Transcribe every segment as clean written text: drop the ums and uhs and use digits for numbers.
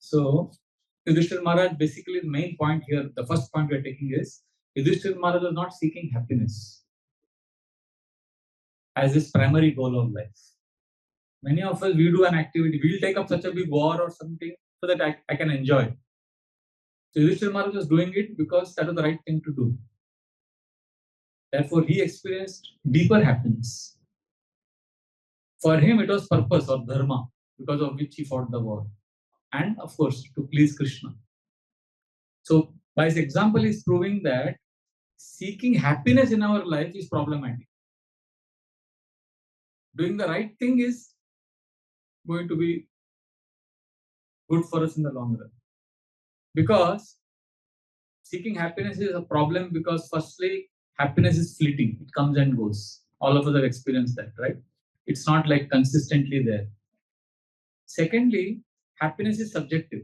So Yudhishthira Maharaj, basically the main point here, the first point we are taking is Yudhishthira Maharaj was not seeking happiness as his primary goal of life. Many of us, we do an activity, we'll take up such a big war or something so that I can enjoy. So Yudhishthira Maharaj was doing it because that was the right thing to do. Therefore, he experienced deeper happiness. For him, it was purpose or dharma, because of which he fought the war. And of course, to please Krishna. So by his example, he's proving that seeking happiness in our life is problematic. Doing the right thing is going to be good for us in the long run. Because seeking happiness is a problem because firstly, happiness is fleeting. It comes and goes. All of us have experienced that, right? It's not like consistently there. Secondly, happiness is subjective.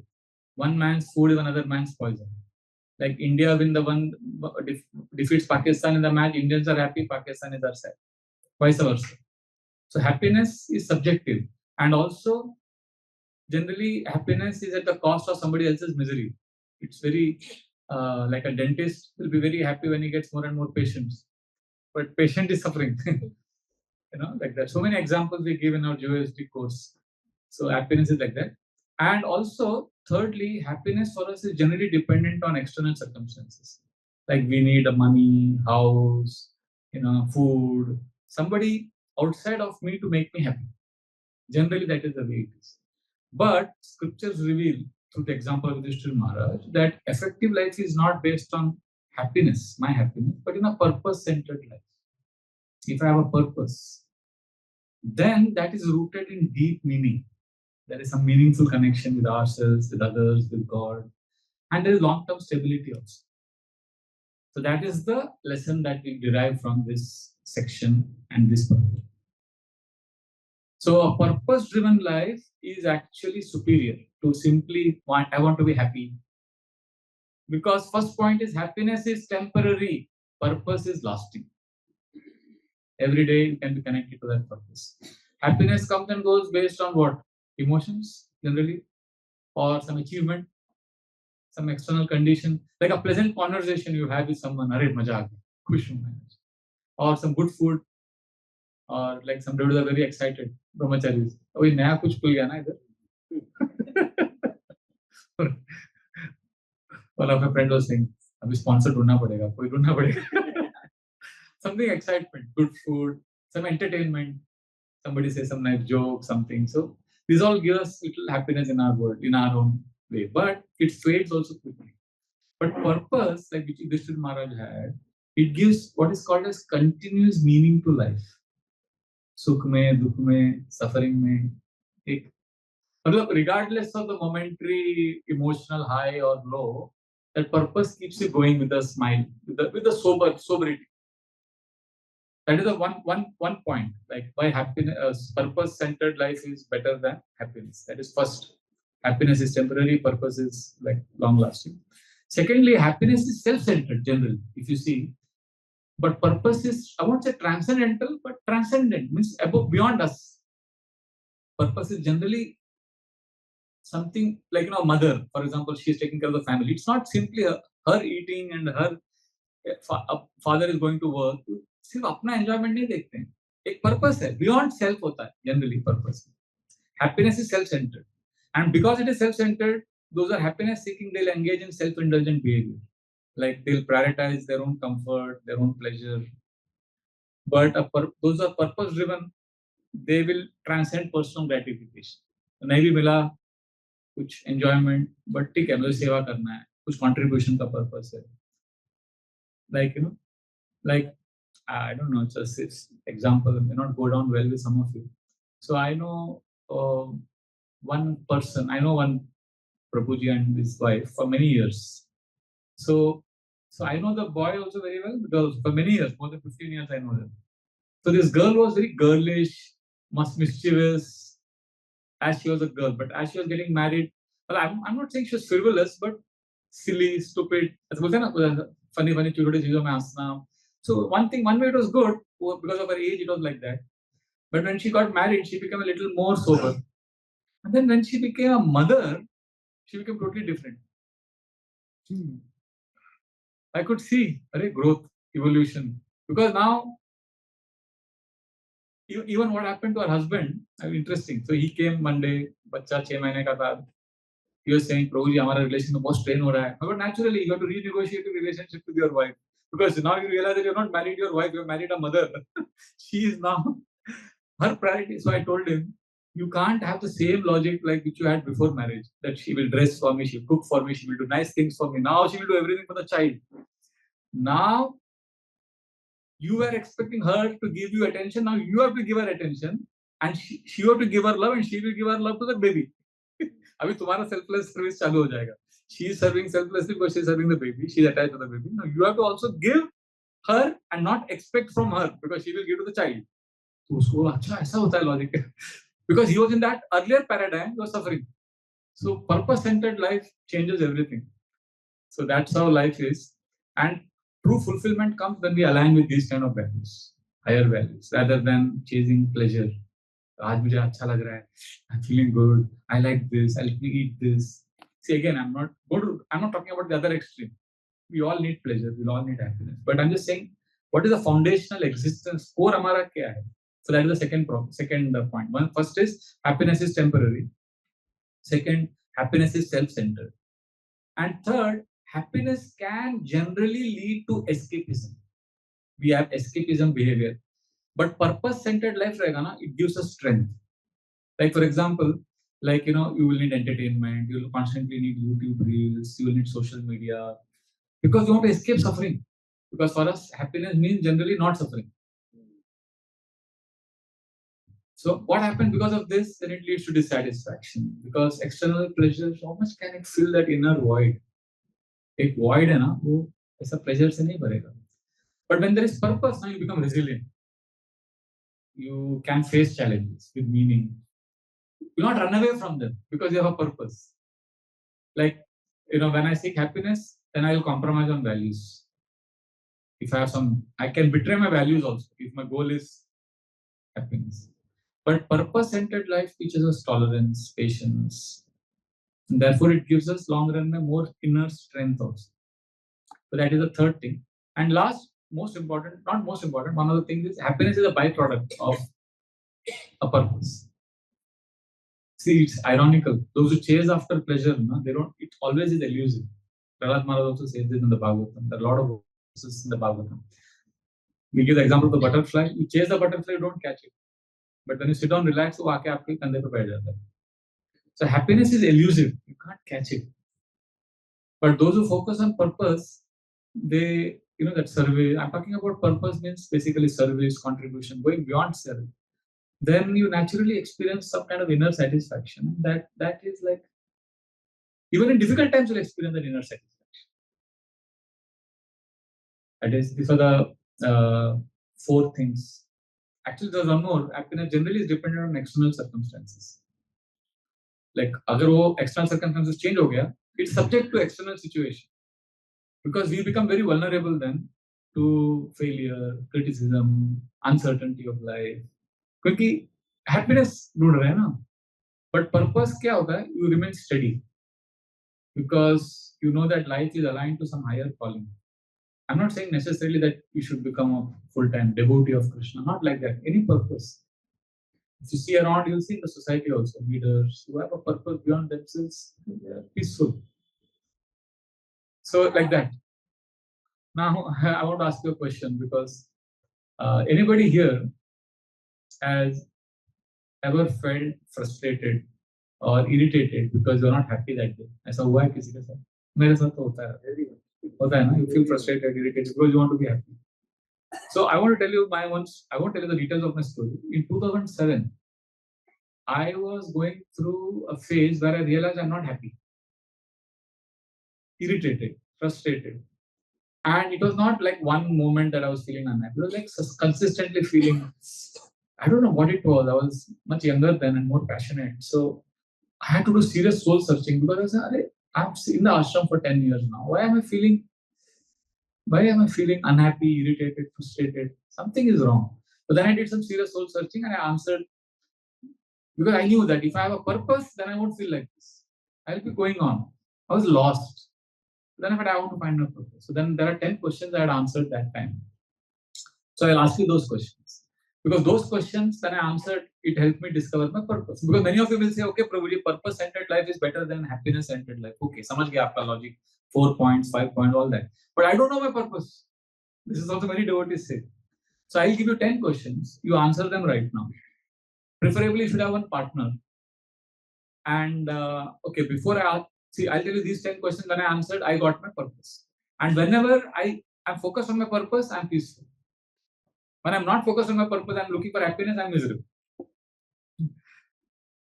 One man's food is another man's poison. Like India, when the one defeats Pakistan in the match, Indians are happy, Pakistanis are sad. Vice versa. So happiness is subjective. And also, generally, happiness is at the cost of somebody else's misery. It's very, like a dentist will be very happy when he gets more and more patients. But patient is suffering. Like that. So many examples we give in our GeoSD course. So happiness is like that. And also, thirdly, happiness for us is generally dependent on external circumstances. Like we need a money, house, food, somebody outside of me to make me happy. Generally, that is the way it is. But scriptures reveal, through the example of Yudhishthira Maharaj, that effective life is not based on happiness, my happiness, but in a purpose-centered life. If I have a purpose, then that is rooted in deep meaning. There is some meaningful connection with ourselves, with others, with God, and there is long-term stability also. So that is the lesson that we derive from this section and this purpose. So a purpose-driven life is actually superior to simply I want to be happy. Because first point is happiness is temporary, purpose is lasting. Every day you can be connected to that purpose. Happiness comes and goes based on what? Emotions, generally, or some achievement, some external condition, like a pleasant conversation you have with someone, arey maja aa gaya, khush hu main, or some good food, or like some people are very excited, brahmacharis, abhi naya kuch khul gaya na idhar. One of my friends was saying, abhi sponsor ढूंढना पड़ेगा, कोई ढूंढना पड़ेगा. Something excitement, good food, some entertainment, somebody says some nice joke, something. So these all give us little happiness in our world, in our own way. But it fades also quickly. But purpose, like which Yudhishthira Maharaj had, it gives what is called as continuous meaning to life. Sukh mein, dukh mein, suffering mein. Regardless of the momentary emotional high or low, that purpose keeps you going with a smile, with the soberity. That is the one point. Like why happiness, purpose-centered life is better than happiness. That is first. Happiness is temporary. Purpose is like long-lasting. Secondly, happiness is self-centered generally. If you see, but purpose is, I won't say transcendental, but transcendent means above, beyond us. Purpose is generally something like mother, for example, she is taking care of the family. It's not simply her eating and her father is going to work. सिर्फ अपना enjoyment नहीं देखते हैं, एक purpose है, beyond self होता है generally purpose. Happiness is self centred, and because it is self centred, those are happiness seeking, they will engage in self indulgent behaviour, like they will prioritize their own comfort, their own pleasure. But those are purpose driven, they will transcend personal gratification. नहीं भी मिला कुछ enjoyment, but ठीक है, मुझे सेवा करना है, कुछ contribution का purpose है. Like I don't know, it's a example, it may not go down well with some of you. So I know one person, I know one Prabhuji and his wife for many years. So I know the boy also very well because for many years, more than 15 years, I know them. So this girl was very girlish, mischievous, as she was a girl. But as she was getting married, well, I'm not saying she was frivolous, but silly, stupid. Funny, chototi cheezon mein hasna. So one way it was good, because of her age it was like that. But when she got married, she became a little more sober. And then when she became a mother, she became totally different. I could see growth, evolution. Because now, even what happened to her husband, interesting. So he came Monday, बच्चा 6 महीने का था. He was saying, Prabhuji, हमारा relation में बहुत strain हो रहा है. But naturally, you have to renegotiate your relationship with your wife. Because now you realize that you're not married your wife, you're married a mother. She is now her priority. So I told him, you can't have the same logic like which you had before marriage. That she will dress for me, she'll cook for me, she will do nice things for me. Now she will do everything for the child. Now you were expecting her to give you attention. Now you have to give her attention. And she have to give her love and she will give her love to the baby. अभी तुम्हारा selfless service चालू हो जाएगा. She is serving selflessly because she is serving the baby. She is attached to the baby. Now you have to also give her and not expect from her because she will give to the child. तो उसको अच्छा ऐसा होता है logic. Because he was in that earlier paradigm, he was suffering. So purpose-centered life changes everything. So that's how life is. And true fulfillment comes when we align with these kind of values, higher values, rather than chasing pleasure. आज मुझे अच्छा लग रहा है. I'm feeling good. I like this. Let me eat this. See, again, I'm not talking about the other extreme. We all need pleasure. We all need happiness. But I'm just saying, what is the foundational existence? Core हमारा क्या है? So that is the second point. First is happiness is temporary. Second, happiness is self-centered. And third, happiness can generally lead to escapism. We have escapism behavior. But purpose-centered life, it gives us strength. Like, for example, you will need entertainment, you will constantly need YouTube reels, you will need social media, because you want to escape suffering. Because for us, happiness means generally not suffering. So what happens because of this? Then it leads to dissatisfaction. Because external pleasures, how much can it fill that inner void? एक void है ना, वो ऐसा pleasure से नहीं भरेगा. But when there is purpose, now you become resilient. You can face challenges with meaning. You not run away from them because you have a purpose. Like, when I seek happiness, then I will compromise on values. If I have I can betray my values also if my goal is happiness. But purpose-centered life teaches us tolerance, patience, and therefore it gives us long run more inner strength also. So that is the third thing. And last, not most important, one of the things is happiness is a byproduct of a purpose. See, it's ironical. Those who chase after pleasure, it always is elusive. Prahlad Maharaj also says this in the Bhagavatam. There are a lot of verses in the Bhagavatam. We give the example of the butterfly. You chase the butterfly, you don't catch it. But when you sit down, relax, वो आके आपके कंधे पे बैठ जाता है. So happiness is elusive. You can't catch it. But those who focus on purpose, they, that service. I'm talking about purpose means basically service, contribution, going beyond service. Then you naturally experience some kind of inner satisfaction. That is like, even in difficult times, you'll experience that inner satisfaction. That is, these are the 4 things. Actually, there's one more. Happiness generally is dependent on external circumstances. Like, agar wo external circumstances change ho gaya, it's subject to external situation. Because we become very vulnerable then to failure, criticism, uncertainty of life. क्योंकि happiness ढूंढ रहे हैं ना, but purpose क्या होता है? You remain steady because you know that life is aligned to some higher calling. I'm not saying necessarily that you should become a full-time devotee of Krishna, not like that. Any purpose. If you see around, you'll see in the society also leaders who have a purpose beyond themselves. They are peaceful. So like that. Now I want to ask you a question because anybody here has ever felt frustrated or irritated because you're not happy that day? ऐसा हुआ है किसी के साथ? मेरे साथ तो होता है ना? You feel frustrated, irritated because you want to be happy. So I want to tell you the details of my story. In 2007, I was going through a phase where I realized I'm not happy, irritated, frustrated. And it was not like one moment that I was feeling unhappy. It was like consistently feeling, I don't know what it was. I was much younger then and more passionate. So I had to do serious soul searching because I said, I'm in the ashram for 10 years now. Why am I feeling unhappy, irritated, frustrated? Something is wrong. So then I did some serious soul searching and I answered, because I knew that if I have a purpose, then I won't feel like this. I'll be going on. I was lost. Then I said, I want to find my purpose. So then there are 10 questions I had answered that time. So I'll ask you those questions. Because those questions, when I answered, it helped me discover my purpose. Because many of you will say, okay, Prabhuji, purpose-centered life is better than happiness-centered life. Okay, samajh gaya aapka logic. 4 points, 5 points, all that. But I don't know my purpose. This is also many devotees say. So I'll give you 10 questions. You answer them right now. Preferably, you should have one partner. And okay, before I ask, see, I'll tell you these 10 questions. When I answered, I got my purpose. And whenever I'm focused on my purpose, I'm peaceful. When I'm not focused on my purpose, I'm looking for happiness, I'm miserable.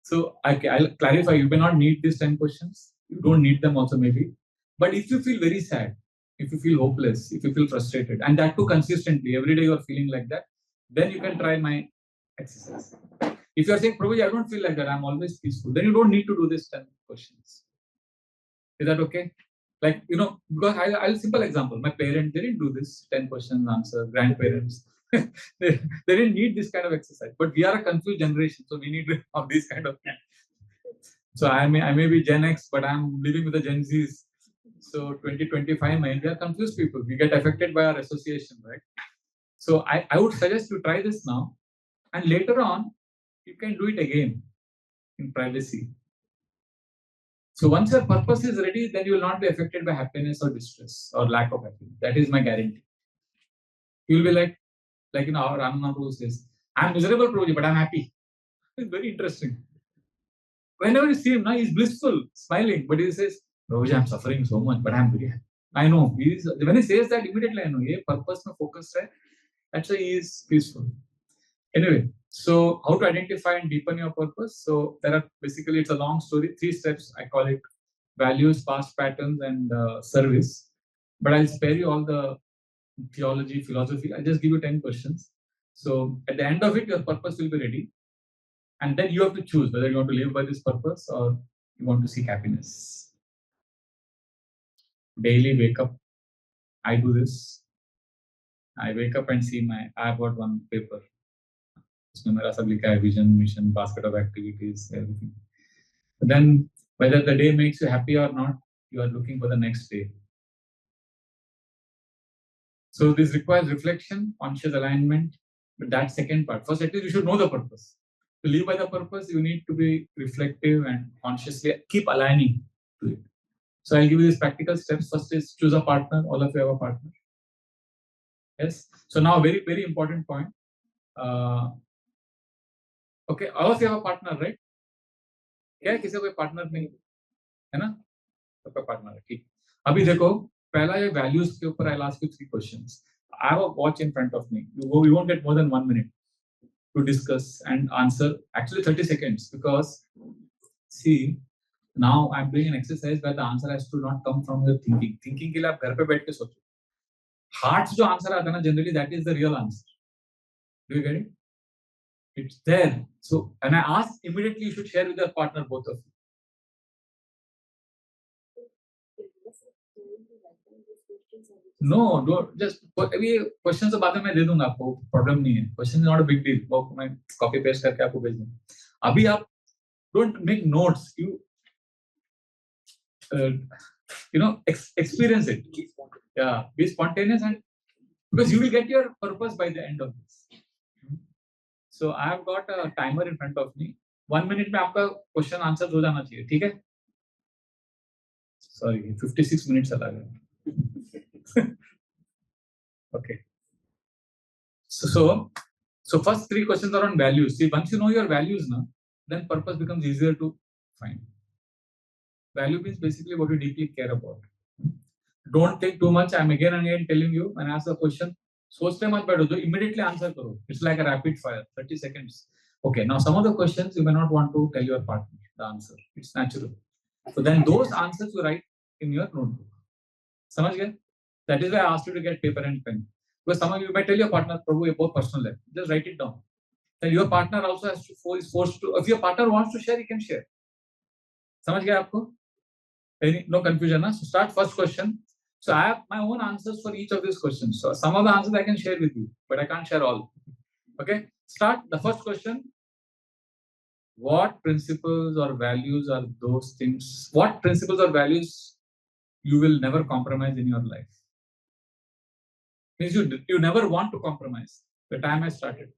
So I'll clarify, you may not need these 10 questions. You don't need them also maybe. But if you feel very sad, if you feel hopeless, if you feel frustrated, and that too consistently, every day you're feeling like that, then you can try my exercise. If you're saying, Prabhuji, I don't feel like that, I'm always peaceful, then you don't need to do these 10 questions. Is that okay? Like, because I'll simple example. My parents, they didn't do this 10 questions answer, grandparents. they didn't need this kind of exercise. But we are a confused generation, so we need of this kind of thing. So I may be Gen X, but I'm living with the Gen Zs. So 2025, we are confused people. We get affected by our association, right? So I would suggest you try this now. And later on, you can do it again in privacy. So once your purpose is ready, then you will not be affected by happiness or distress or lack of happiness. That is my guarantee. You will be like our Ramana Prabhu says, I'm miserable, Prabhuji, but I'm happy. It's very interesting. Whenever you see him, now he's blissful, smiling, but he says, Prabhuji, I'm suffering so much, but I'm very happy. I know. When he says that, immediately I know, purpose mein focus hai. That's why he is peaceful. Anyway, so how to identify and deepen your purpose? So there are basically, it's a long story, 3 steps. I call it values, past patterns, and service. But I'll spare you all the theology, philosophy. I'll just give you 10 questions. So at the end of it, your purpose will be ready. And then you have to choose whether you want to live by this purpose or you want to seek happiness. Daily wake up. I do this. I wake up and see I've got one paper. उसमें मेरा सब लिखा है, vision, mission, basket of activities, everything. But then whether the day makes you happy or not, you are looking for the next day. So this requires reflection, conscious alignment. But that second part, first at least you should know the purpose. To live by the purpose, you need to be reflective and consciously keep aligning to it. So I'll give you these practical steps. First is choose a partner. All of you have a partner. Yes. So now very, very important point. Okay, all of you have a partner, right? क्या है, किसी को कोई partner नहीं है ना? सबका partner है, ठीक. अभी देखो, पहला ये values के ऊपर I'll ask you 3 questions. I have a watch in front of me. You won't get more than 1 minute to discuss and answer. Actually 30 seconds, because see, now I'm doing an exercise where the answer has to not come from your thinking. Thinking के लिए आप घर पे बैठ के सोचो. Heart जो answer आता है ना, generally that is the real answer. Do you get it? It's there. So, and I ask immediately, you should share with your partner, both of you. No, don't just अभी questions तो बाद में मैं दे दूंगा आपको, problem नहीं है. Question is not a big deal. वो मैं copy paste करके आपको भेज दूंगा. अभी आप don't make notes. You experience it. Yeah, be spontaneous, and because you will get your purpose by the end of this. So I have got a timer in front of me. 1 minute में आपका question answer हो जाना चाहिए, ठीक है? Sorry, 56 minutes चला गया. Okay. So first 3 questions are on values. See, once you know your values now, then purpose becomes easier to find. Value means basically what you deeply care about. Don't think too much. I'm again and again telling you, when I ask a question, सोचते मत बैठो, जो immediately answer करो. It's like a rapid fire, 30 seconds. Okay, now some of the questions you may not want to tell your partner the answer. It's natural. So then those answers you write in your notebook. समझ गए? That is why I asked you to get paper and pen. Because some of you might tell your partner, Prabhu, ये बहुत personal है. Just write it down. Then your partner also is forced to. If your partner wants to share, he can share. समझ गए आपको? No confusion, na? So start first question. So I have my own answers for each of these questions. So some of the answers I can share with you, but I can't share all. Okay? Start the first question. what principles or values are those things? What principles or values you will never compromise in your life? Means you never want to compromise. The time I started.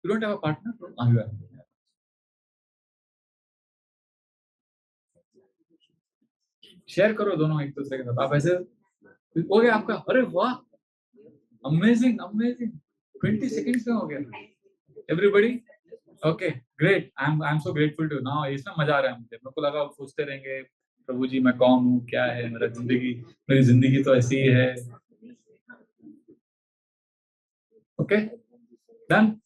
You don't have a partner? Ah, you have. Share करो दोनों एक दूसरे के साथ. आप ऐसे हो गया आपका. अरे वाह, अमेजिंग अमेजिंग. 20 seconds में हो गया. Everybody, okay, great. I'm so grateful to you. Now इसमें मजा आ रहा है मुझे. मेरे को लगा आप सोचते रहेंगे प्रभु जी मैं कौन हूँ, क्या है मेरी जिंदगी तो ऐसी ही है. Okay, done.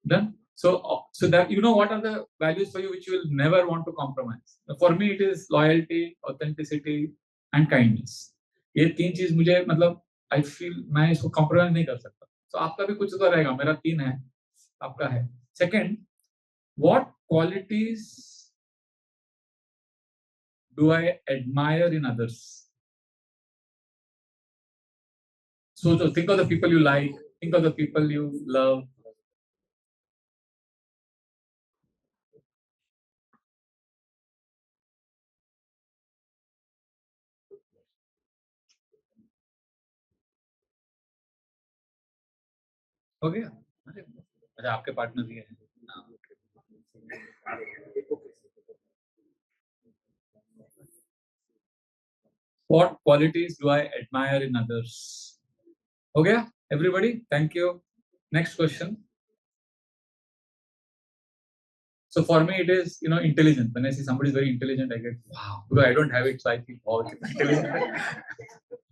Done. So that you know what are the values for you which you will never want to compromise. For me, it is loyalty, authenticity, and kindness. ये तीन चीज मुझे मतलब I feel मैं इसको compromise नहीं कर सकता. So आपका भी कुछ तो रहेगा. मेरा 3 है, आपका है. Second, what qualities do I admire in others? So think of the people you like. Think of the people you love. हो गया. अच्छा आपके पार्टनर भी है. What qualities do I admire in others? Okay, everybody, thank you. Next question. So for me, it is intelligent. When I see somebody is very intelligent, I get wow. Because I don't have it, so I feel wow, it's intelligent.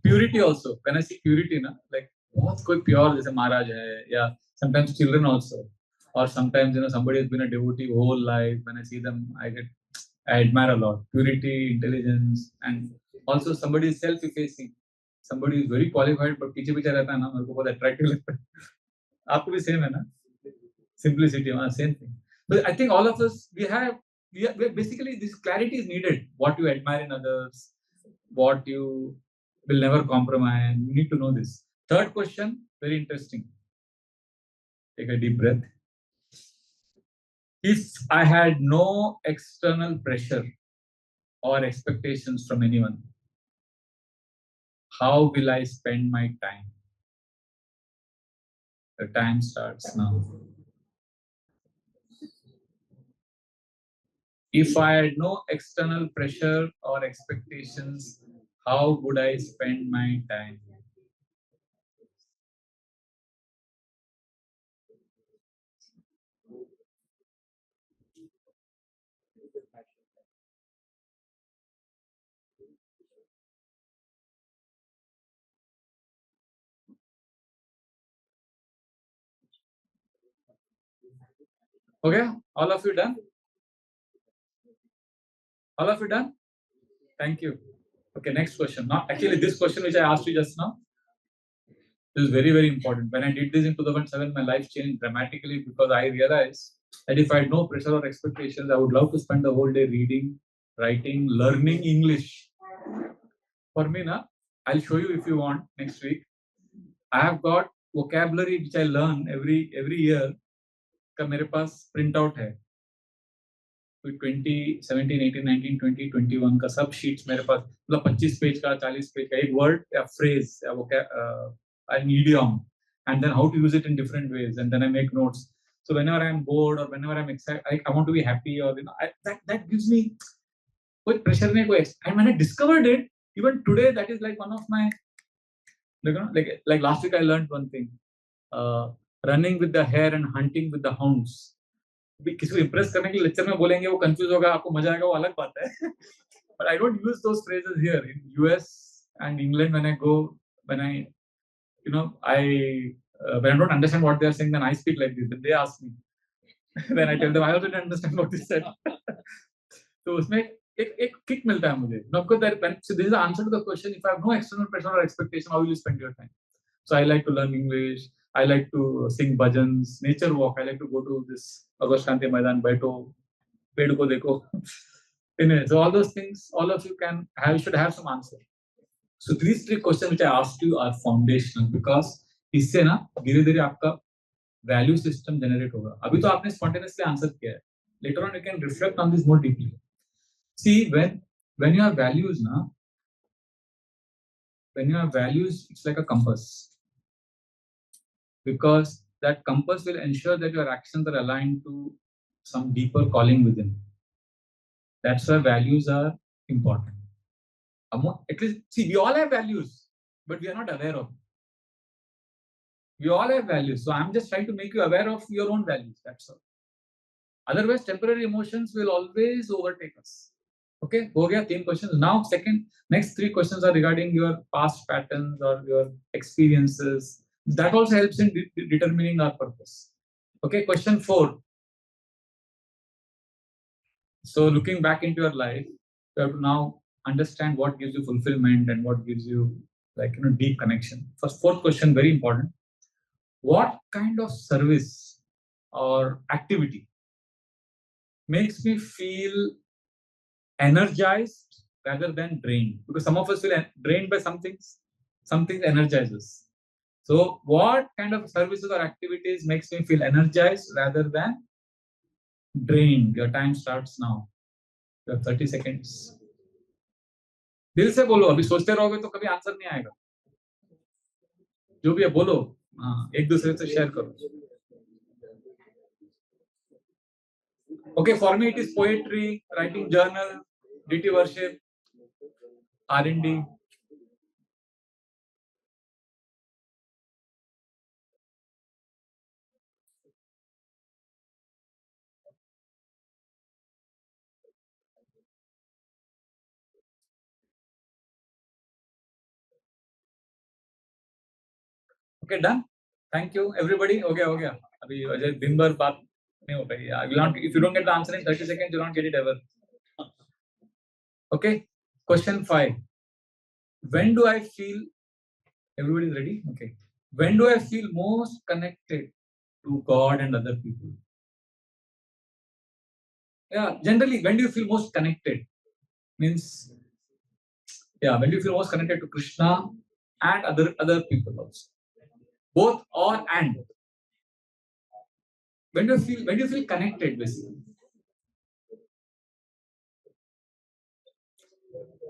Purity also. When I see purity, like बहुत कोई pure जैसे महाराज है, या sometimes children also, or sometimes somebody has been a devotee whole life. When I see them, I admire a lot. Purity, intelligence, and also somebody is self-effacing. Somebody is very qualified, but पीछे पीछे रहता है ना, मेरे को बहुत attractive लगता है. आपको भी same है ना? Simplicity, same thing. But I think all of us, we have basically this clarity is needed. What you admire in others, what you will never compromise. You need to know this. Third question, very interesting. Take a deep breath. If I had no external pressure or expectations from anyone, how will I spend my time? The time starts now. If I had no external pressure or expectations, how would I spend my time? Okay, all of you done? All of you done? Thank you. Okay, next question. Now, actually, this question which I asked you just now is very, very important. When I did this in 2007, my life changed dramatically because I realized that if I had no pressure or expectations, I would love to spend the whole day reading, writing, learning English. For me, I'll show you if you want next week. I have got vocabulary which I learn every year. का मेरे पास print out है. 2017, 18, 19, 20, 21 का सब sheets मेरे पास, मतलब 25 page का, 40 page का, एक वर्ड या फ्रेज या an idiom, and then how to use it in different ways, and then I make notes. So whenever I'm bored or whenever I'm excited, I want to be happy, or that gives me कोई pressure नहीं, कोई. And when I discovered it, even today, that is like one of my, like last week I learned one thing, running with the hare and hunting with the hounds. किसी को impress करने के लिए lecture में बोलेंगे, वो confuse होगा, आपको मजा आएगा, वो अलग बात है. But I don't use those phrases here in US and England. When I go, when I when I don't understand what they are saying, then I speak like this. Then they ask me, then I tell them I also don't understand what they said. तो उसमें एक kick मिलता है मुझे. Now, of course, so this is the answer to the question. If I have no external pressure or expectation, how will you spend your time? So I like to learn English. I like to sing bhajans, nature walk. I like to go to this August Kranti Maidan, बैठो, पेड़ को देखो. Anyway, so all those things, all of you should have some answer. So these three questions which I asked you are foundational because इससे ना धीरे धीरे आपका value system generate होगा. अभी तो आपने spontaneously answer किया है. Later on you can reflect on this more deeply. See, when you have values ना, when you have values, it's like a compass. Because that compass will ensure that your actions are aligned to some deeper calling within. That's why values are important. At least, see, we all have values, but we are not aware of them. We all have values. So I'm just trying to make you aware of your own values. That's all. Otherwise, temporary emotions will always overtake us. Okay, ho gaya 3 questions. Now, next 3 questions are regarding your past patterns or your experiences. That also helps in determining our purpose. Okay, question 4. So looking back into your life, you have to now understand what gives you fulfillment and what gives you deep connection. Fourth question, very important. What kind of service or activity makes me feel energized rather than drained? Because some of us feel drained by some things energizes. So what kind of services or activities makes me feel energized rather than drained? Your time starts now. You have 30 seconds. दिल से बोलो, अभी सोचते रहोगे तो कभी answer नहीं आएगा. जो भी है बोलो, हाँ, एक दूसरे से शेयर करो. Okay, for me it is poetry, writing journal, deity worship, R&D. Okay, done. Thank you, everybody. हो गया. अभी अजय दिन भर बात नहीं हो पाई. If you don't get the answer in 30 seconds, you don't get it ever. Okay. Question 5. When do I feel? Everybody is ready? Okay. When do I feel most connected to God and other people? Yeah. Generally, when do you feel most connected? Means, yeah. When do you feel most connected to Krishna and other people also? Both or and. When do you feel connected basically?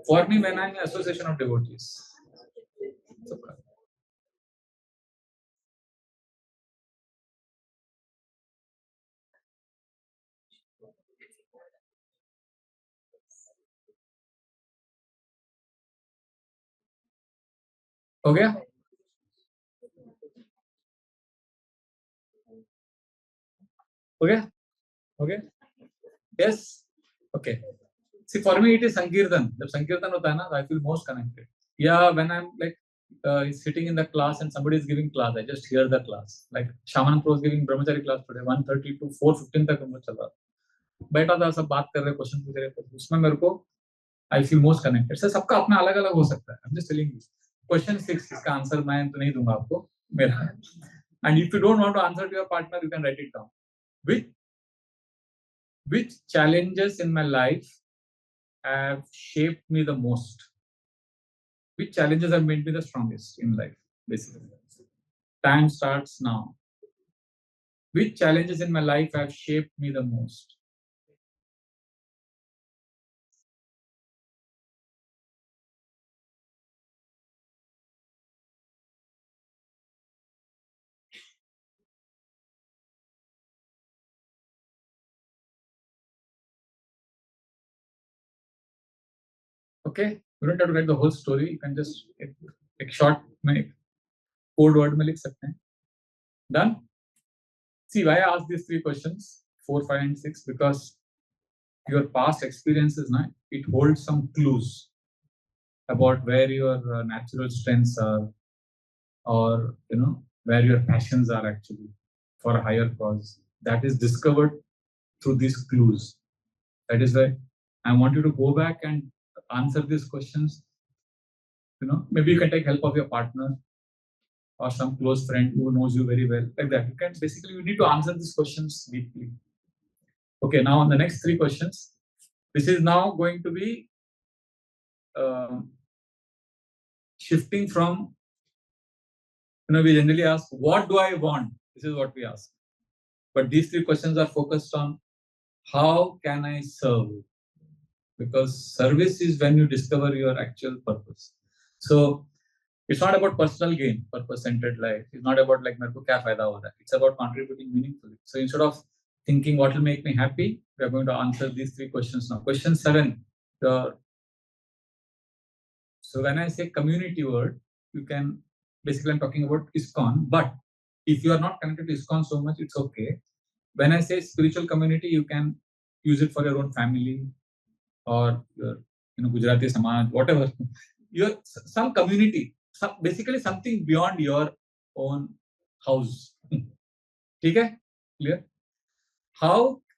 For me, when I'm in an association of devotees. हो गया? हो गया? Okay. Yes. Okay. See, for me, it is Sankirtan. जब Sankirtan होता है ना, I feel most connected. Yeah, when I'm sitting in the class and somebody is giving class, I just hear the class. Like Shaman Pro is giving Brahmachari class today, 1:30 to 4:15 तक हम लोग चल रहा. बैठा था, सब बात कर रहे, क्वेश्चन पूछ रहे, उसमें मेरे को I feel most connected. Sir सबका अपना अलग अलग हो सकता है. I'm just telling you. Question 6, इसका आंसर मैं तो नहीं दूंगा आपको, मेरा. And if you don't want to answer to your partner, you can write it down. Which challenges in my life have shaped me the most? Which challenges have made me the strongest in life, basically? Time starts now. Which challenges in my life have shaped me the most? Okay, you don't have to write the whole story. You can just एक short code word में लिख सकते हैं. Done? See, why I asked these 3 questions, 4, 5, and 6, because your past experiences, it holds some clues about where your natural strengths are, or where your passions are actually for a higher cause. That is discovered through these clues. That is why I want you to go back and answer these questions. Maybe you can take help of your partner or some close friend who knows you very well. Like that. You need to answer these questions deeply. Okay, now on the next 3 questions. This is now going to be shifting from, we generally ask, what do I want? This is what we ask. But these three questions are focused on how can I serve? Because service is when you discover your actual purpose. So it's not about personal gain, purpose-centered life. It's not about like merko kya fayda ho raha hai. It's about contributing meaningfully. So instead of thinking what will make me happy, we are going to answer these three questions now. Question 7. So when I say community word, you can basically I'm talking about ISKCON. But if you are not connected to ISKCON so much, it's okay. When I say spiritual community, you can use it for your own family or your Gujarati Samaj, whatever. Your some community, basically something beyond your own house. Okay? Clear?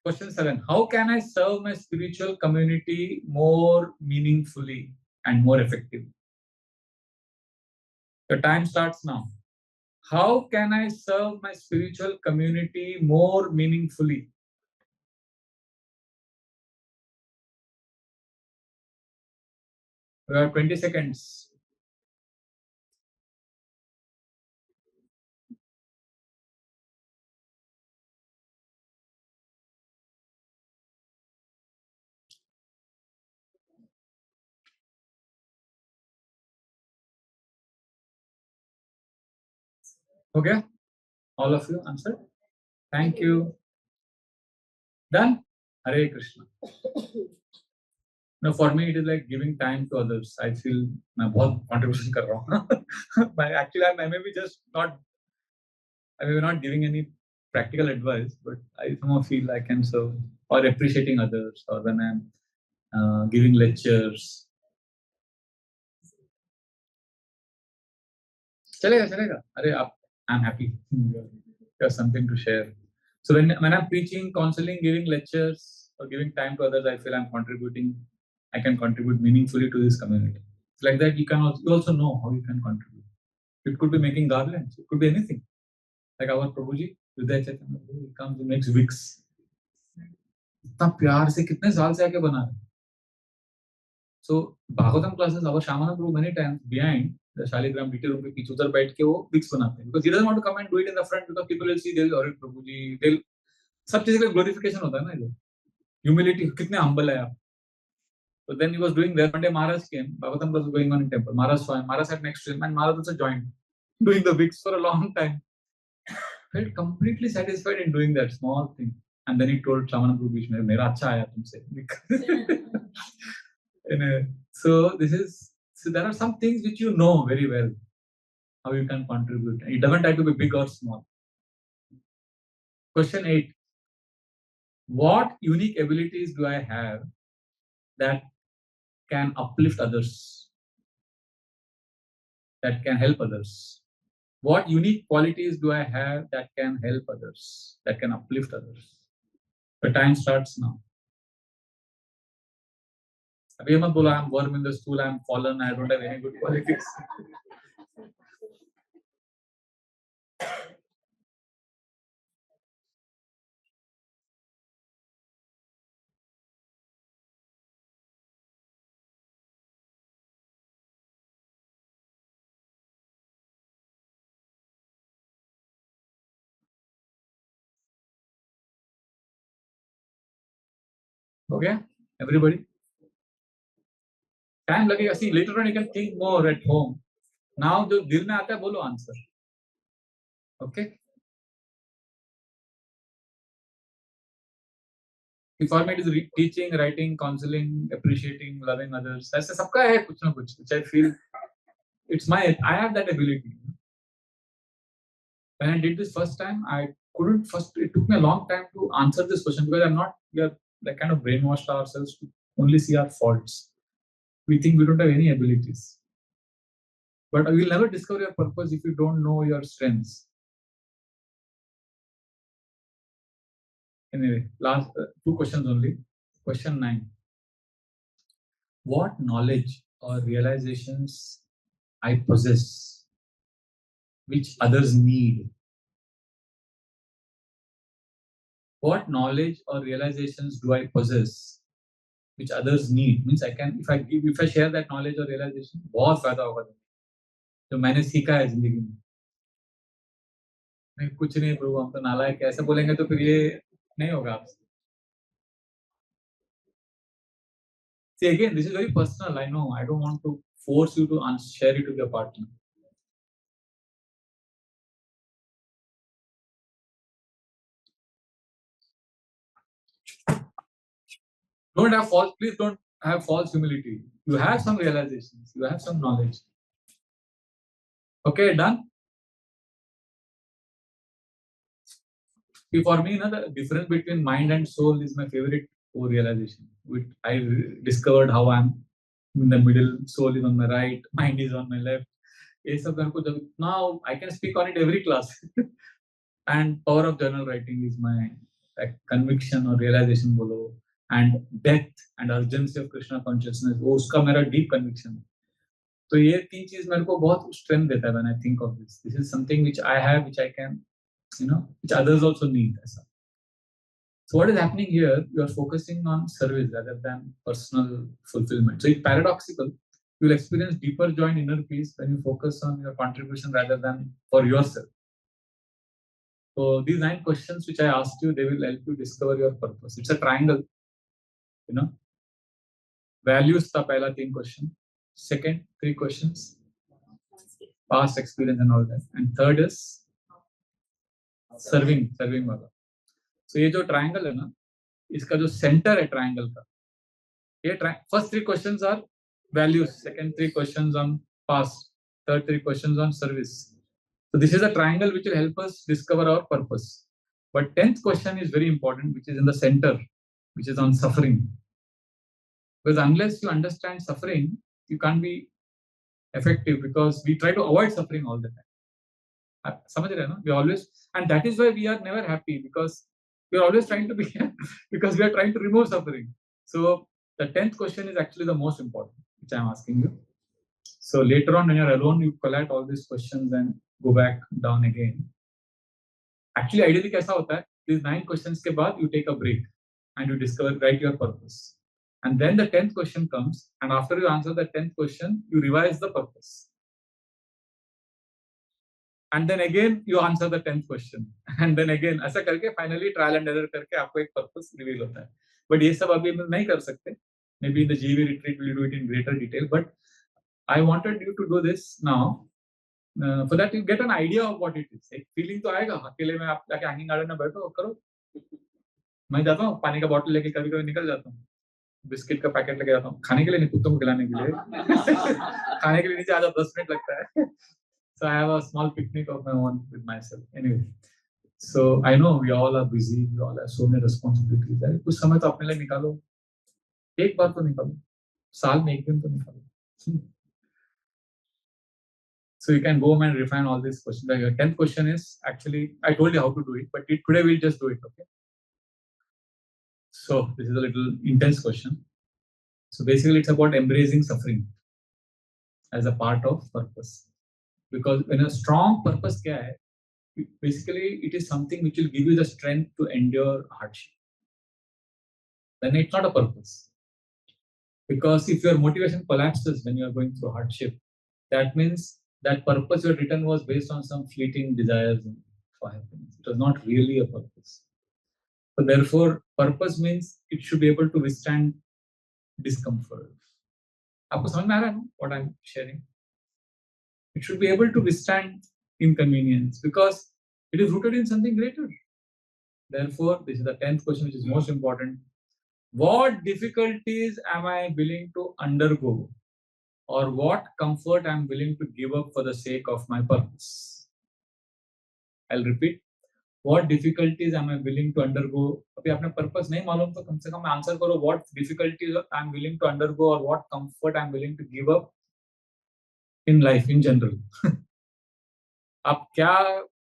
Question 7. How can I serve my spiritual community more meaningfully and more effectively? The time starts now. How can I serve my spiritual community more meaningfully? We have 20 seconds. Okay? All of you answered? Thank you. Done? Hare Krishna. No, for me, it is like giving time to others. I feel मैं बहुत contribution कर रहा हूँ. But actually, I may be just not, I may be not giving any practical advice, but I somehow feel I can serve or appreciating others, or when I'm giving lectures. चलेगा चलेगा. अरे आप, I'm happy. There's something to share. So when I'm preaching, counseling, giving lectures, or giving time to others, I feel I'm contributing. I can contribute meaningfully to this community. It's like that. You also know how you can contribute. It could be making garlands. It could be anything. Like our Prabhuji, Vidya Chaitanya, he comes and makes wigs. इतना प्यार से कितने साल से आके बना रहे. So Bhagavatam classes, our Shamana Prabhu many times behind the Shaligram DT room के पीछे उधर बैठ के वो wigs बनाते हैं. Because he doesn't want to come and do it in the front because people will see they'll अरे Prabhuji, they'll सब चीज़ का glorification होता है ना ये. Humility, कितने humble है आप. So then he was doing there. One day Maharaj came. Bhagavatam was going on in temple. Maharaj saw him. Maharaj sat next to him, and Maharaj also joined, doing the wigs for a long time. Felt completely satisfied in doing that small thing. And then he told Shamana Prabhu Bhishma, "Mera acha aaya tumse." So there are some things which you know very well how you can contribute. It doesn't have to be big or small. Question 8. What unique abilities do I have that can uplift others, that can help others? What unique qualities do I have that can help others, that can uplift others? The time starts now. अभी मत बोला I'm worm in the stool, I'm fallen, I don't have any good qualities. Okay, everybody. Time लगेगा. See, later on you can think more at home. Now जो दिल में आता है बोलो answer. Okay. For me it is teaching, writing, counseling, appreciating, loving others. ऐसे सबका है कुछ ना कुछ. Which I feel I have that ability. When I did this first time, it took me a long time to answer this question because we are like kind of brainwashed ourselves to only see our faults. We think we don't have any abilities. But you will never discover your purpose if you don't know your strengths. Anyway, last 2 questions only. Question 9. What knowledge or realizations I possess which others need? What knowledge or realizations do I possess which others need. Means I can, if I share that knowledge or realization, बहुत फायदा होगा जो मैंने सीखा है जिंदगी में. नहीं कुछ नहीं प्रभु, हम तो नालायक ऐसे बोलेंगे तो फिर ये नहीं होगा आपसे. See again, this is very personal. I know. I don't want to force you to share it with your partner. Please don't have false humility. You have some realizations. You have some knowledge. Okay, done? See, for me, the difference between mind and soul is my favorite realization. I discovered how I'm in the middle, soul is on my right, mind is on my left. Now I can speak on it every class. And power of journal writing is my conviction or realization below. And depth and urgency of Krishna consciousness, वो उसका मेरा deep conviction है. तो ये तीन चीज मेरे को बहुत strength देता है when I think of this. This is something which I have, which I can, which others also need. So what is happening here? You are focusing on service rather than personal fulfillment. So it's paradoxical. You will experience deeper joy and inner peace when you focus on your contribution rather than for yourself. So these 9 questions which I asked you, they will help you discover your purpose. It's a triangle. Values the pehla 3 question. Second 3 questions, past experience and all that. And third is serving वाला. So ये जो triangle है ना, इसका जो center है triangle का, ये first 3 questions are values, second 3 questions on past, third 3 questions on service. So this is a triangle which will help us discover our purpose. But 10th question is very important, which is in the center, which is on suffering. Because unless you understand suffering, you can't be effective, because we try to avoid suffering all the time. समझ रहे हैं ना? We always, and that is why we are never happy, because we are always trying to be because we are trying to remove suffering. So the 10th question is actually the most important, which I am asking you. So later on, when you're alone, you collect all these questions and go back down again. Actually, ideally, कैसा होता है? These 9 questions के बाद you take a break and you discover, write your purpose. And then the 10th question comes, and after you answer the 10th question, you revise the purpose. And then again you answer the 10th question, and then again ऐसा करके finally trial and error करके आपको एक purpose reveal होता है. But ये सब अभी हम नहीं कर सकते. Maybe in the GV retreat we'll do it in greater detail. But I wanted you to do this now. For that you get an idea of what it is. एक feeling तो आएगा. अकेले में आप जाके hanging garden में बैठो और करो. मैं जाता हूँ पानी का बॉटल लेके, कभी-कभी निकल जाता हूँ. बिस्किट का पैकेट लेके जाता हूँ. खाने के लिए नहीं, कुत्तों को खिलाने के लिए. खाने के लिए नीचे आ जाओ, 10 मिनट लगता है. So I have a small picnic of my own with myself. Anyway, so I know we all are busy. We all have so many responsibilities. कुछ समय तो अपने लिए निकालो. एक बार तो निकालो. साल में एक दिन तो निकालो. So you can go home and refine all these questions. Your 10th question is actually, I told you how to do it, but today we'll just do it. Okay. So this is a little intense question. So basically, it's about embracing suffering as a part of purpose. Because when a strong purpose क्या है, basically it is something which will give you the strength to endure hardship. Then it's not a purpose. Because if your motivation collapses when you are going through hardship, that means that purpose you had written was based on some fleeting desires for happiness. It was not really a purpose. So therefore, purpose means it should be able to withstand discomfort. आपको समझ में आ रहा है what I'm sharing? It should be able to withstand inconvenience because it is rooted in something greater. Therefore, this is the 10th question, which is most important. What difficulties am I willing to undergo, or what comfort I am willing to give up for the sake of my purpose? I'll repeat. What difficulties am I willing to undergo? अभी अपना purpose नहीं मालूम तो कम से कम answer करो. What difficulties I am willing to undergo, or what comfort I am willing to give up in life in general. आप क्या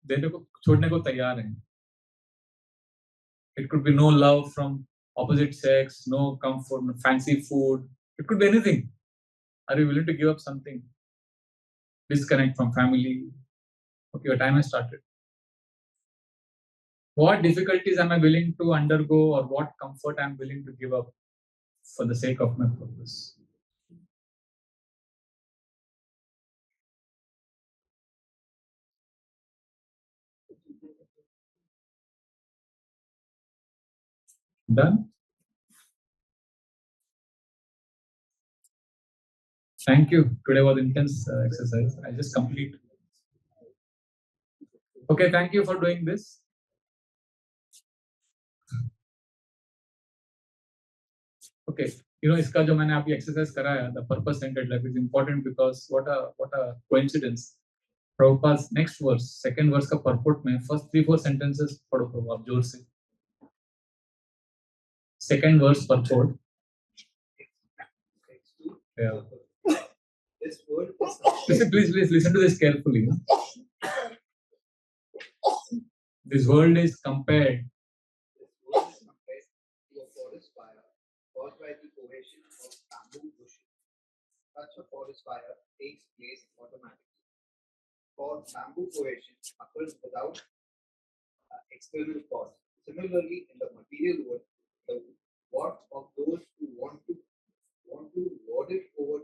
देने को छोड़ने को तैयार हैं? It could be no love from opposite sex, no comfort, no fancy food. It could be anything. Are you willing to give up something? Disconnect from family. Okay, your time has started. What difficulties am I willing to undergo, or what comfort I am willing to give up for the sake of my purpose. Done? Thank you. Today was intense exercise. I just complete. Okay, thank you for doing this. Okay, इसका जो मैंने आपकी exercise कराया, the purpose centered life is important because what a coincidence. Prabhupada's next verse, second verse का purport में first 3-4 sentences पढ़ो प्रभु आप जोर से. Second verse purport. Yeah. This word is please listen to this carefully. This world is compared to a forest fire caused by the cohesion of bamboo bushes. Such a forest fire takes place automatically. For bamboo cohesion occurs without external cause. Similarly, in the material world, the work of those who want to lord it over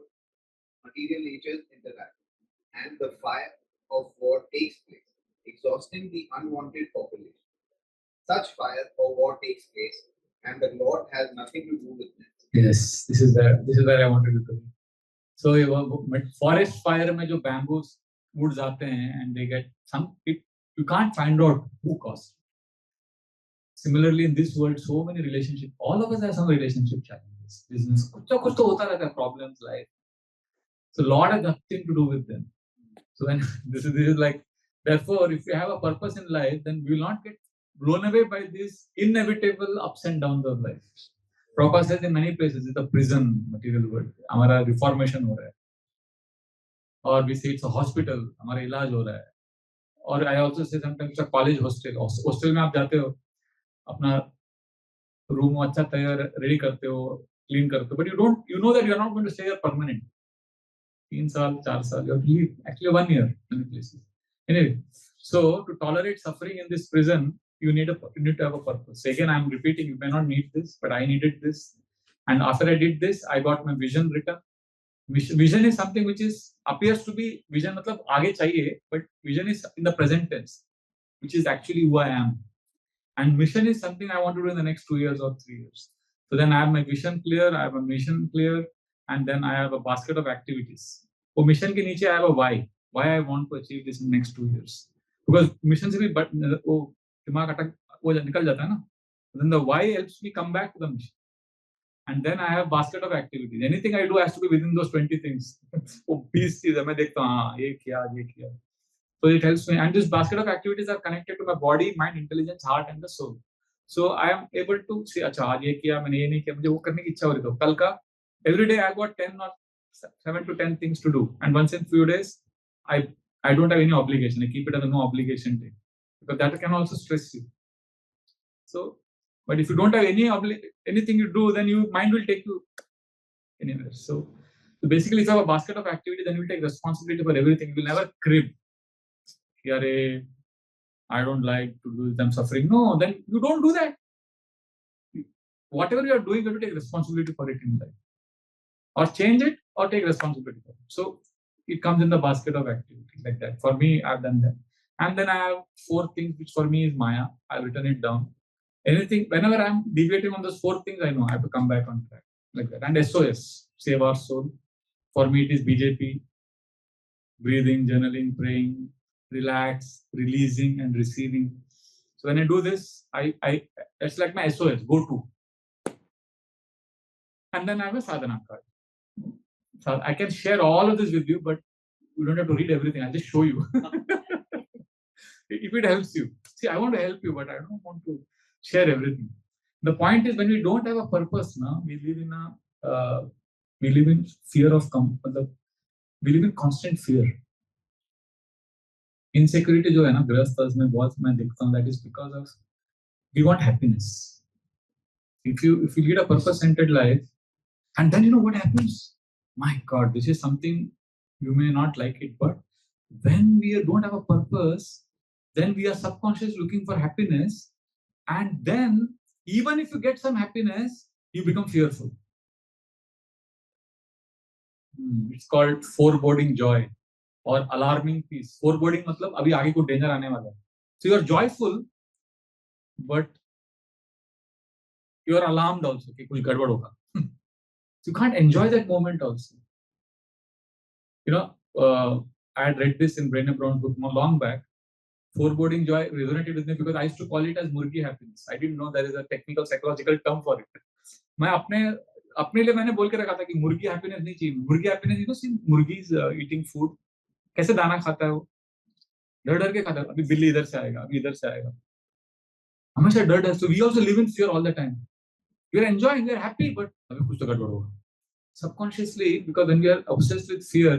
material natures interact, and the fire of war takes place, exhausting the unwanted population. Such fire or war takes place, and the Lord has nothing to do with it. Yes, this is where I wanted to go. So forest fire में जो bamboos woods आते हैं and they get you can't find out who caused. Similarly, in this world, so many relationships. All of us have some relationship challenges. Business, कुछ तो होता रहता है, problems, life. So Lord has nothing to do with them. So when this is like, therefore, if you have a purpose in life, then you will not get blown away by these inevitable ups and downs of life. Prabhupada says in many places, it's a prison, material world. हमारा reformation हो रहा है. Or we say it's a hospital, हमारा इलाज हो रहा है. Or I also say sometimes it's a college hostel. Hostel में आप जाते हो, अपना room अच्छा तैयार ready करते हो, clean करते हो, but you know that you are not going to stay here permanent. 3 साल, 4 साल, you have to leave. Actually 1 year in many places. Anyway, so to tolerate suffering in this prison, you need to have a purpose. So again, I'm repeating, you may not need this, but I needed this. And after I did this, I got my vision written. Vision is something which appears to be vision, मतलब आगे चाहिए, but vision is in the present tense, which is actually who I am. And mission is something I want to do in the next 2 years or 3 years. So then I have my vision clear, I have a mission clear, and then I have a basket of activities. वो mission के नीचे I have a why I want to achieve this in the next 2 years. Because mission से भी वो दिमाग अटक वो निकल जाता है ना. Then the why helps me come back to the mission. And then I have basket of activities. Anything I do has to be within those 20 things. वो 20 चीज़ है मैं देखता हूँ हाँ ये किया. So it helps me. And this basket of activities are connected to my body, mind, intelligence, heart, and the soul. So I am able to say, अच्छा आज ये किया मैंने ये नहीं किया मुझे वो करने की इच्छा हो रही तो कल का every day I got 10 or 7 to 10 things to do. And once in few days I don't have any obligation. I keep it as a no obligation day because that can also stress you. So, but if you don't have anything you do, then your mind will take you anywhere. So basically, if you have a basket of activity, then you will take responsibility for everything. You will never crib. I don't like to do them suffering. No, then you don't do that. Whatever you are doing, you have to take responsibility for it in life. Or change it or take responsibility for it. So it comes in the basket of activity like that. For me, I've done that. And then I have 4 things which for me is Maya. I've written it down. Anything, whenever I'm deviating on those 4 things, I know I have to come back on track like that. And SOS, Save Our Soul. For me, it is BJP, breathing, journaling, praying, relax, releasing, and receiving. So when I do this, it's like my SOS, go to. And then I have a sadhana card. So I can share all of this with you, but you don't have to read everything. I'll just show you. If it helps you. See, I want to help you, but I don't want to share everything. The point is when we don't have a purpose now, we live in fear of we live in constant fear. Insecurity जो है ना गृहस्थ में बहुत मैं देखता हूँ, that is because of we want happiness. If you lead a purpose-centered life, and then you know what happens? My God, this is something you may not like it, but when we don't have a purpose, then we are subconsciously looking for happiness, and then even if you get some happiness, you become fearful. It's called foreboding joy or alarming peace. Foreboding मतलब अभी आगे कोई danger आने वाला है. So you are joyful, but you are alarmed also कि कुछ गड़बड़ होगा. So you can't enjoy that moment also. You know, I had read this in Brené Brown's book long back. Foreboding joy resonated with me because I used to call it as murgi happiness. I didn't know there is a technical psychological term for it. मैं अपने लिए मैंने बोल के रखा था कि मुर्गी हैप्पीनेस नहीं चाहिए. मुर्गी हैप्पीनेस यू नो सी मुर्गीज ईटिंग फूड. कैसे दाना खाता है वो, डर डर के खाता है. अभी बिल्ली इधर से आएगा, अभी इधर से आएगा, हमेशा डर डर. So we also live in fear all the time. We are enjoying, we are happy, but अभी कुछ तो गड़बड़ होगा. Subconsciously, because when we are obsessed with fear,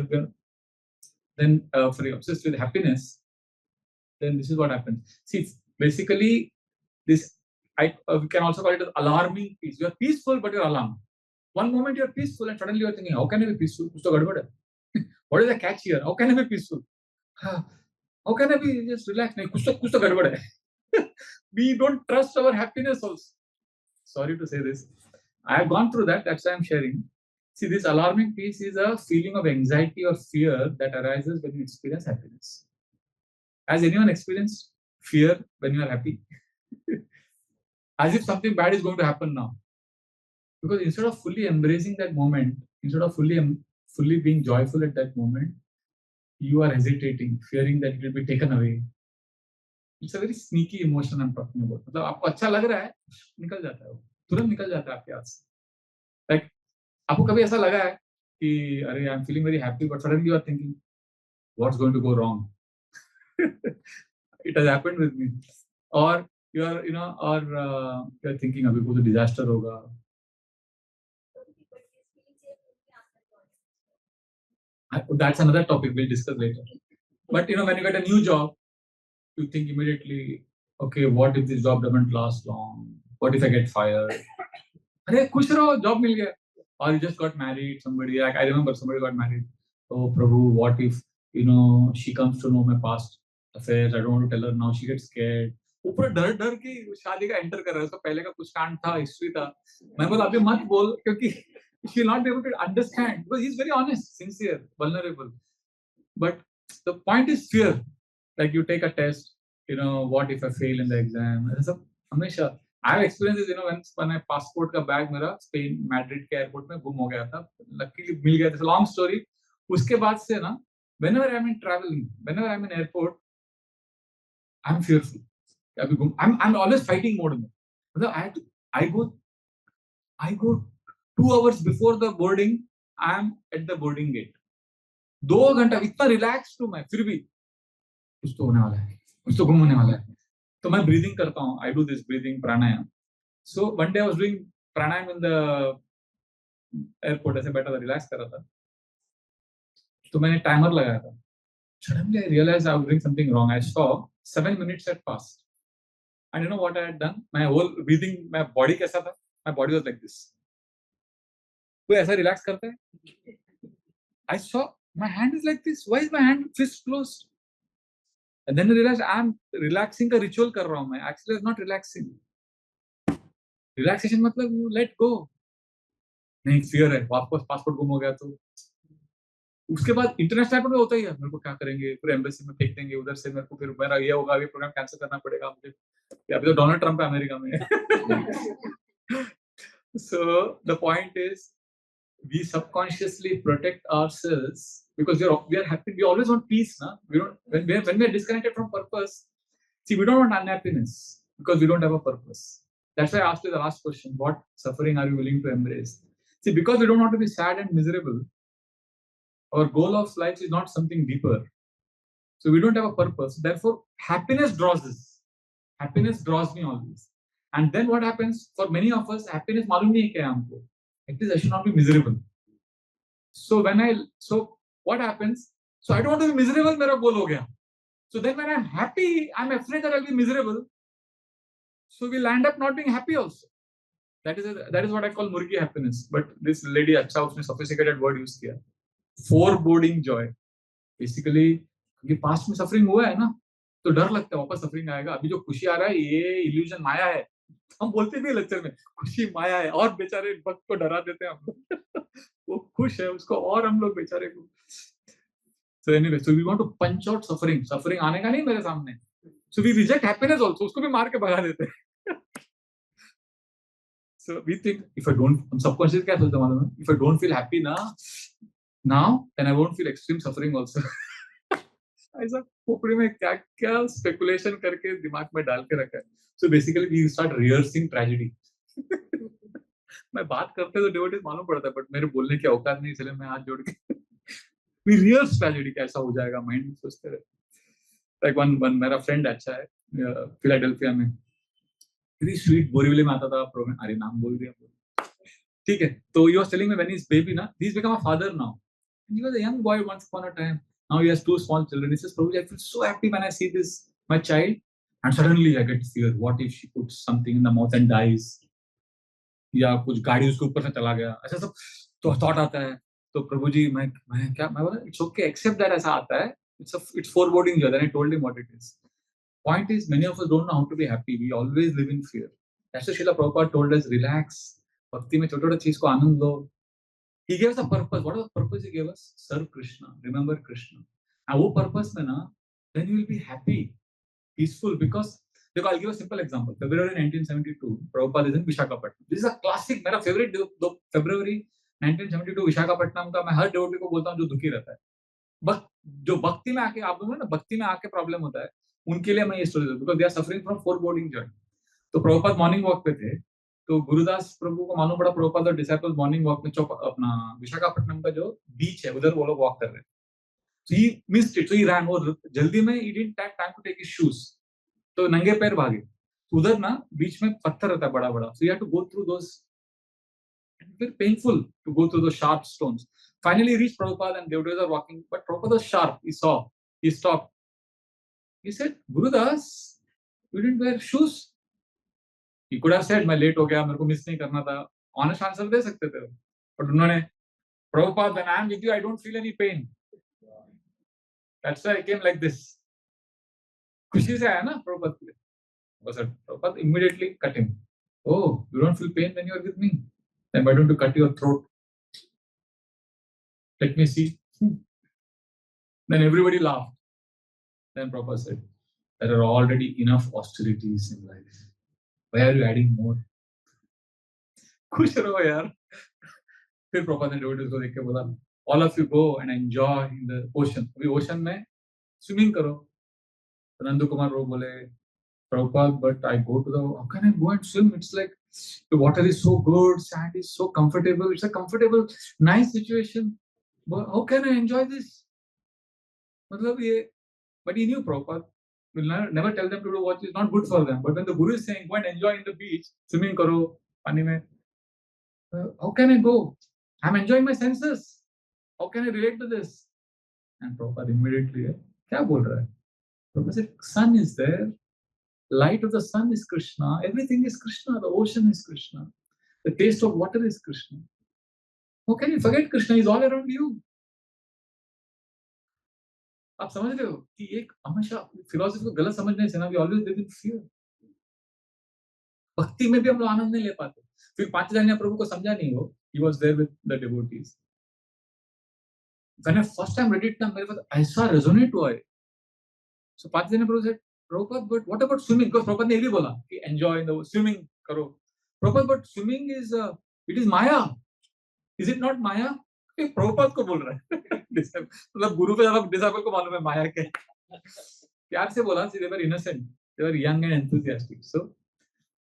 then obsessed with happiness, then this is what happens. See, basically, this we can also call it as alarming peace. You are peaceful, but you're alarmed. One moment you're peaceful, and suddenly you're thinking, "How can I be peaceful? कुछ तो गड़बड़ है. What is the catch here? How can I be peaceful? How can I be just relaxed? नहीं, कुछ तो गड़बड़ है." We don't trust our happiness also. Sorry to say this. I have gone through that. That's why I'm sharing. See, this alarming piece is a feeling of anxiety or fear that arises when you experience happiness. Has anyone experienced fear when you are happy? As if something bad is going to happen now. Because instead of fully embracing that moment, instead of fully being joyful at that moment, you are hesitating, fearing that it will be taken away. It's a very sneaky emotion I'm talking about. मतलब आपको अच्छा लग रहा है, निकल जाता है वो, तुरंत निकल जाता है आपके हाथ से. Like आपको कभी ऐसा लगा है कि अरे I'm feeling very happy, but suddenly you are thinking, what's going to go wrong? It has happened with me. Or you are, you are thinking अभी कुछ disaster होगा. That's another topic we'll discuss later. But when you get a new job, you think immediately, okay, what if this job doesn't last long? What if I get fired? अरे खुश रहो, job मिल गया. Or you just got married, somebody, like I remember somebody got married. Oh Prabhu, what if she comes to know my past affairs? I don't want to tell her now. She gets scared. ऊपर डर डर के शादी का enter कर रहा है. उसका पहले का कुछ कांड था, हिस्ट्री था. मैं बोला अभी मत बोल, क्योंकि she will not be able to understand, because he's very honest, sincere, vulnerable. But the point is fear. Like you take a test, what if I fail in the exam? हमेशा I have experiences, when my passport का bag मेरा Spain Madrid के airport में गुम हो गया था. Luckily मिल गया था. Long story. उसके बाद से ना, whenever I'm in traveling, whenever I'm in airport, I'm fearful. I'm always fighting mode में. मतलब I go 2 hours before the boarding. I'm at the boarding gate. 2 घंटा इतना रिलैक्स हूँ मैं, फिर भी कुछ तो होने वाला है, कुछ तो गुम होने वाला है. तो मैं ब्रीदिंग करता हूँ. I do this breathing pranayam. So one day I was doing pranayam in the airport. ऐसे बैठा था, रिलैक्स कर रहा था. तो मैंने टाइमर लगाया था. Suddenly I realized I was doing something wrong. I saw 7 minutes had passed. And you know what I had done? My whole breathing, my body कैसा था? My body was like this. कोई ऐसा relax करता है? I saw my hand is like this. Why is my hand fist closed? And then I realized I'm relaxing का ritual कर रहा हूँ मैं. Actually, I was not relaxing. Relaxation मतलब you let go. नहीं, fear है. वापस पासपोर्ट गुम हो गया तो. उसके बाद इंटरनेशनल एयरपोर्ट में होता ही है. मेरे को क्या करेंगे? पूरे एम्बेसी में फेंक देंगे. उधर से मेरे को फिर मेरा ये होगा, ये प्रोग्राम कैंसिल करना पड़ेगा मुझे. अभी तो डोनाल्ड ट्रम्प है अमेरिका में. So the point is, we subconsciously protect ourselves because we are happy. We always want peace, na? We don't when we are disconnected from purpose. See, we don't want unhappiness because we don't have a purpose. That's why I asked you the last question: what suffering are you willing to embrace? See, because we don't want to be sad and miserable, our goal of life is not something deeper. So we don't have a purpose. Therefore, happiness draws us. Happiness draws me always. And then what happens for many of us? Happiness मालूम नहीं है क्या हमको. At least I should not be miserable. So what happens? So I don't want to be miserable. मेरा goal हो गया. So then when I'm happy, I'm afraid that I'll be miserable. So we'll end up not being happy also. That is what I call murgi happiness. But this lady अच्छा उसने sophisticated word use किया. Foreboding joy. Basically, क्योंकि past में suffering हुआ है ना, तो डर लगता है वापस suffering आएगा. अभी जो खुशी आ रहा है ये illusion माया है. हम बोलते भी लेक्चर में खुशी माया है, और बेचारे भक्त को डरा देते हैं हम लोग। वो खुश है, उसको और हम लोग बेचारे को। So anyway, so we want to punch out suffering. Suffering आने का नहीं मेरे सामने. So we reject happiness also. उसको भी मार के भगा देते हैं. So we think if I don't, हम subconscious क्या सोचते हैं मालूम है? If I don't feel happy now, then I won't feel extreme suffering also. ऐसा खोपड़ी में क्या क्या स्पेकुलेशन करके दिमाग में डाल के रखा है. So basically we start rehearsing tragedy. मैं बात करते तो डिवोटीज मालूम पड़ता है, बट मेरे बोलने की औकात नहीं, इसलिए मैं हाथ जोड़ के we rehearse tragedy कैसा हो जाएगा, माइंड में सोचते रहते. Like one मेरा फ्रेंड अच्छा है फिलाडेल्फिया में, वेरी स्वीट, बोरीवली में आता था प्रोग्राम, अरे नाम बोल दिया, ठीक है. तो you are telling me when is baby ना, he is become a father now, he was a young boy once upon a time, now he has two small children. He says Prabhu I feel so happy when I see this my child and suddenly I get fear, what if she puts something in the mouth and dies, या कुछ गाड़ी उसके ऊपर से चला गया, ऐसा सब तो थॉट आता है. तो प्रभु जी मैं क्या, मैं बोला इट्स ओके, एक्सेप्ट दैट, ऐसा आता है, it's foreboding joy. Then I told him what it is. Point is, many of us don't know how to be happy. We always live in fear. That's why Srila Prabhupada told us, relax. भक्ति में छोटे-छोटे चीज को आनंद लो. He gave us a purpose. What was the purpose he gave us? Serve Krishna. Remember Krishna. And वो purpose में ना, then you will be happy, peaceful. Because देखो, I'll give a simple example. February 1972, Prabhupada is in Visakhapatnam. This is a classic. मेरा favorite February 1972 Visakhapatnam का मैं हर devotee को बोलता हूँ जो दुखी रहता है. जो भक्ति में आके, आप लोगों ने भक्ति में आके प्रॉब्लम होता है, उनके लिए मैं ये स्टोरी दूं, because they are suffering from foreboding joy. तो प्रभुपाद मॉर्निंग वॉक पे थे, तो गुरुदास प्रभु को मालूम पड़ा प्रभुपाद और डिसाइपल्स मॉर्निंग वॉक में चौक अपना विशाखापट्टनम का जो बीच है उधर वो लोग वॉक कर रहे थे. सो ही मिस्ड इट, सो ही रैन, वो जल्दी में ही didn't take time to take his shoes, तो नंगे पैर भागे. उधर ना बीच में पत्थर रहता है बड़ा बड़ा, so you have to go through those, very painful to go through those sharp stones. Finally, he reached Prabhupada and devotees are walking, but Prabhupada was sharp. He saw, he stopped. He said, Gurudas, you didn't wear shoes. He could have said, मैं late हो गया, मेरे को miss नहीं करना था. Honest answer दे सकते थे. But उन्होंने, Prabhupada, when I am with you, I don't feel any pain. That's why I came like this. खुशी से आया ना Prabhupada के लिए. बस Prabhupada immediately cut him. Oh, you don't feel pain when you are with me? Then why don't you cut your throat? Let me see. Then everybody laughed. Then Prabhupada said, there are already enough austerities in life. Why are you adding more? खुश रहो यार. फिर Prabhupada ने devotees को देख के बोला, all of you go and enjoy in the ocean. अभी ocean में swimming करो. तो नंदू कुमार वो बोले, Prabhupada, but I go to the, how can I go and swim? It's like the water is so good, sand is so comfortable. It's a comfortable, nice situation. But how can I enjoy this? मतलब ये, but he knew Prabhupada will never tell them to do what is not good for them. But when the Guru is saying, go and enjoy in the beach, swimming karo, pani mein, how can I go? I'm enjoying my senses. How can I relate to this? And Prabhupada immediately, क्या बोल रहा है? Prabhupada said, sun is there. Light of the sun is Krishna. Everything is Krishna. The ocean is Krishna. The taste of water is Krishna. How can you forget Krishna? He's all around you. आप समझ रहे हो कि एक हमेशा philosophy को गलत समझने से ना, we always live in fear. भक्ति में भी हम लोग आनंद नहीं ले पाते. फिर पांचजन्य प्रभु को समझा नहीं हो, he was there with the devotees. When I first time read it ना, मेरे पास ऐसा resonate हुआ है. So Panchajanya Prabhu said, Prabhupada, but what about swimming? Because Prabhupada ने ये भी बोला कि enjoy the swimming करो. Prabhupada, but swimming is it is Maya. Is it not Maya? Prabhupada को बोल रहा है. मतलब गुरु पे ज्यादा डिसाइपल को मालूम है माया क्या. प्यार से बोला, they were innocent, they were young and enthusiastic. So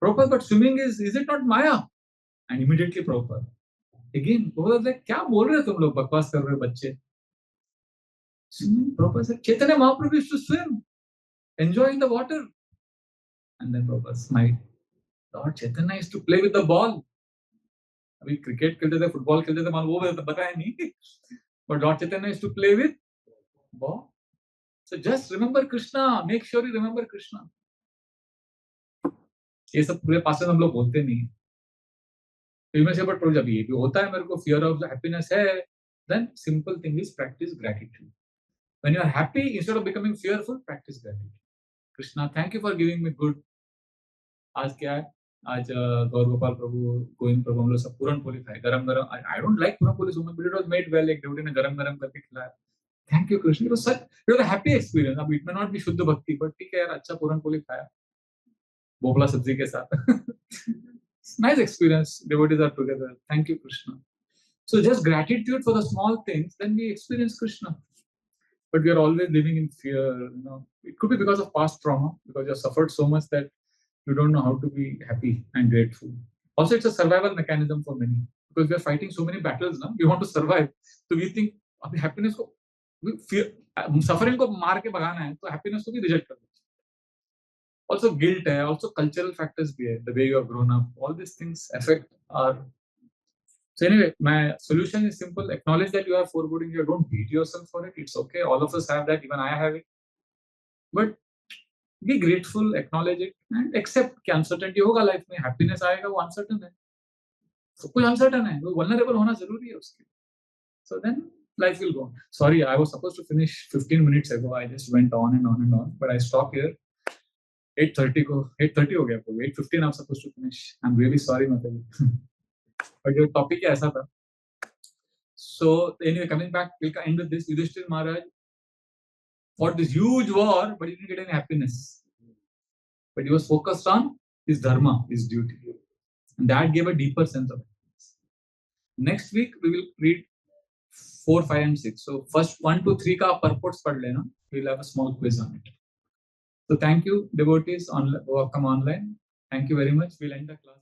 Prabhupada, but swimming is it not Maya? And immediately Prabhupada again, Prabhupada like, क्या बोल रहे हो तुम लोग, बकवास कर रहे हो बच्चे. Swimming, Prabhupada said, Chaitanya Mahaprabhu used to swim, enjoying the water. And then Prabhupada smiled. Lord Chaitanya used to play with the ball. अभी क्रिकेट खेलते थे, फुटबॉल खेलते थे, मान वो बताया नहीं. But Lord Chaitanya used to play with ball. So just remember Krishna. Make sure you remember Krishna. ये सब पूरे पास हम लोग बोलते नहीं. फिर मैं से बट जब ये भी होता है, मेरे को fear of happiness है, then simple thing is practice gratitude. When you are happy, instead of becoming fearful, practice gratitude. Krishna, thank you for giving me good. आज क्या है? आज गौर गोपाल प्रभु, गोविंद प्रभु, हम लोग सब पूरन पोली खाए गरम गरम. I don't like puran poli so much, but it was made well. एक devotee ने गरम गरम करके खिलाया. Thank you Krishna. It was such, it was a happy experience. अब it may not be शुद्ध भक्ति, but ठीक है यार, अच्छा पूरन पोली खाया बोपला सब्जी के साथ. Nice experience. Devotees are together. Thank you Krishna. So just gratitude for the small things, then we experience Krishna. But we are always living in fear. You know, it could be because of past trauma, because you have suffered so much that you don't know how to be happy and grateful. Also, it's a survival mechanism for many, because we are fighting so many battles now. We want to survive, so we think अभी happiness को, fear, suffering को मार के भगाना है, तो happiness को भी reject कर दो. Also guilt है, also cultural factors भी है, the way you have grown up, all these things affect our. So anyway, my solution is simple: acknowledge that you are foreboding. You don't beat yourself for it. It's okay. All of us have that. Even I have it. But be grateful, acknowledge it, and accept कि uncertainty होगा life में. Happiness आएगा, वो uncertain है. सब कुछ uncertain है. वो vulnerable होना जरूरी है उसके. So then life will go on. Sorry, I was supposed to finish 15 minutes ago. I just went on and on and on, but I stopped here. 8:30 को 8:30 हो गया. 8:15 I'm supposed to finish. I'm really sorry, Mataji. But your topic ऐसा था. So anyway, coming back, we'll end with this. Yudhishthira Maharaj fought this huge war, but he didn't get any happiness. But he was focused on his dharma, his duty. And that gave a deeper sense of happiness. Next week, we will read 4, 5, and 6. So first 1 to 3 ka purports pad lena. We'll have a small quiz on it. So thank you, devotees who have come online. Thank you very much. We'll end the class.